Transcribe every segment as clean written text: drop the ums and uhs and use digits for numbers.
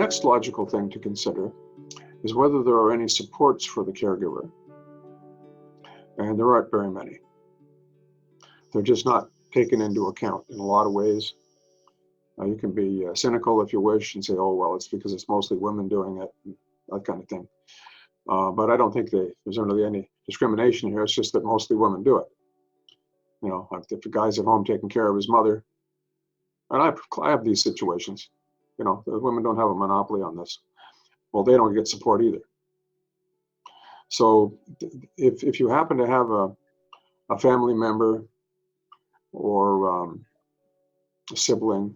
next logical thing to consider is whether there are any supports for the caregiver. And there aren't very many. They're just not taken into account in a lot of ways. You can be cynical if you wish and say, oh, well, it's because it's mostly women doing it, and that kind of thing. But I don't think there's really any discrimination here. It's just that mostly women do it. You know, if the guy's at home taking care of his mother, and I have these situations, you know, the women don't have a monopoly on this. Well, they don't get support either. So if you happen to have a family member or a sibling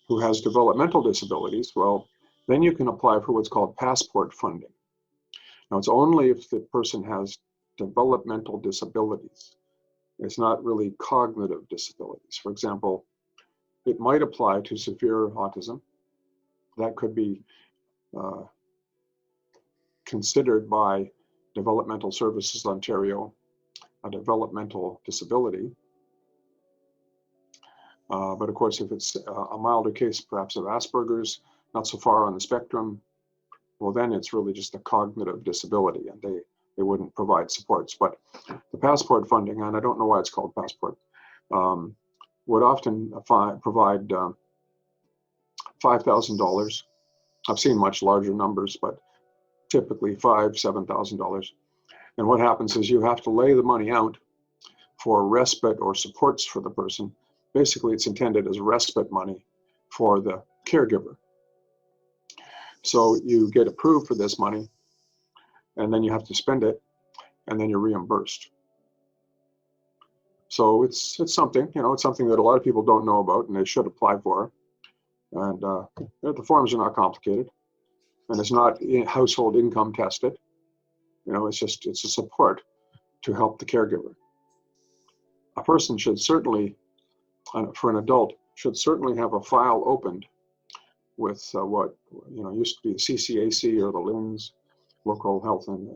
who has developmental disabilities, well, then you can apply for what's called passport funding. Now, it's only if the person has developmental disabilities. It's not really cognitive disabilities. For example, it might apply to severe autism. That could be considered by Developmental Services Ontario a developmental disability. But of course, if it's a milder case, perhaps of Asperger's, not so far on the spectrum, well, then it's really just a cognitive disability, and they wouldn't provide supports. But the passport funding, and I don't know why it's called passport, would often provide $5,000. I've seen much larger numbers, but typically $5,000, $7,000. And what happens is you have to lay the money out for respite or supports for the person. Basically, it's intended as respite money for the caregiver. So you get approved for this money, and then you have to spend it, and then you're reimbursed. So it's something, you know, it's something that a lot of people don't know about, and they should apply for. And the forms are not complicated, and it's not household income tested. You know, it's a support to help the caregiver. A person should certainly, for an adult, should certainly have a file opened with what used to be the CCAC or the LHINs, local health and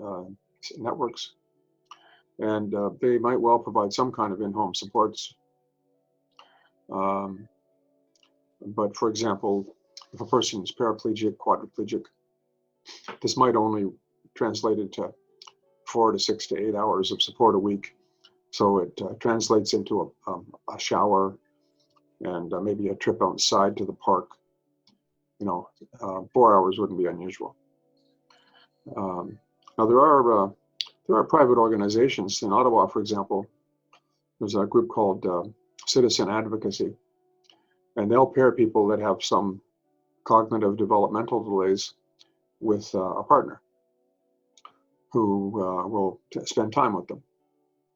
networks, and they might well provide some kind of in-home supports. But for example, if a person is paraplegic, quadriplegic, this might only translate into 4 to 6 to 8 hours of support a week. So it translates into a shower and maybe a trip outside to the park. 4 hours wouldn't be unusual. Now there are private organizations in Ottawa, for example. There's a group called Citizen Advocacy, and they'll pair people that have some cognitive developmental delays with a partner who will spend time with them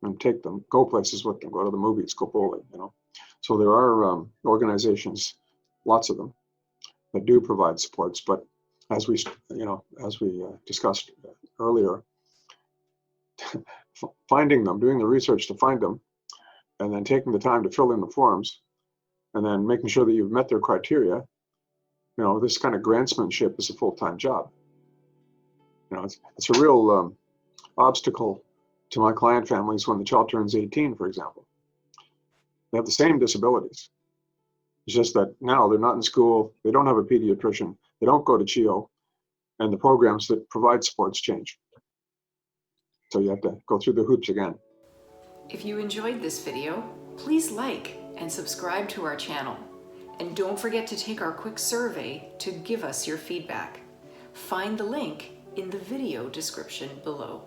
and take them, go places with them, go to the movies, go bowling. So there are organizations, lots of them, that do provide supports. But as we discussed earlier, finding them, doing the research to find them, and then taking the time to fill in the forms, and then making sure that you've met their criteria, this kind of grantsmanship is a full-time job. It's a real obstacle to my client families when the child turns 18, for example. They have the same disabilities. It's just that now they're not in school, they don't have a pediatrician, they don't go to CHIO, and the programs that provide supports change. So you have to go through the hoops again. If you enjoyed this video, please like and subscribe to our channel. And don't forget to take our quick survey to give us your feedback. Find the link in the video description below.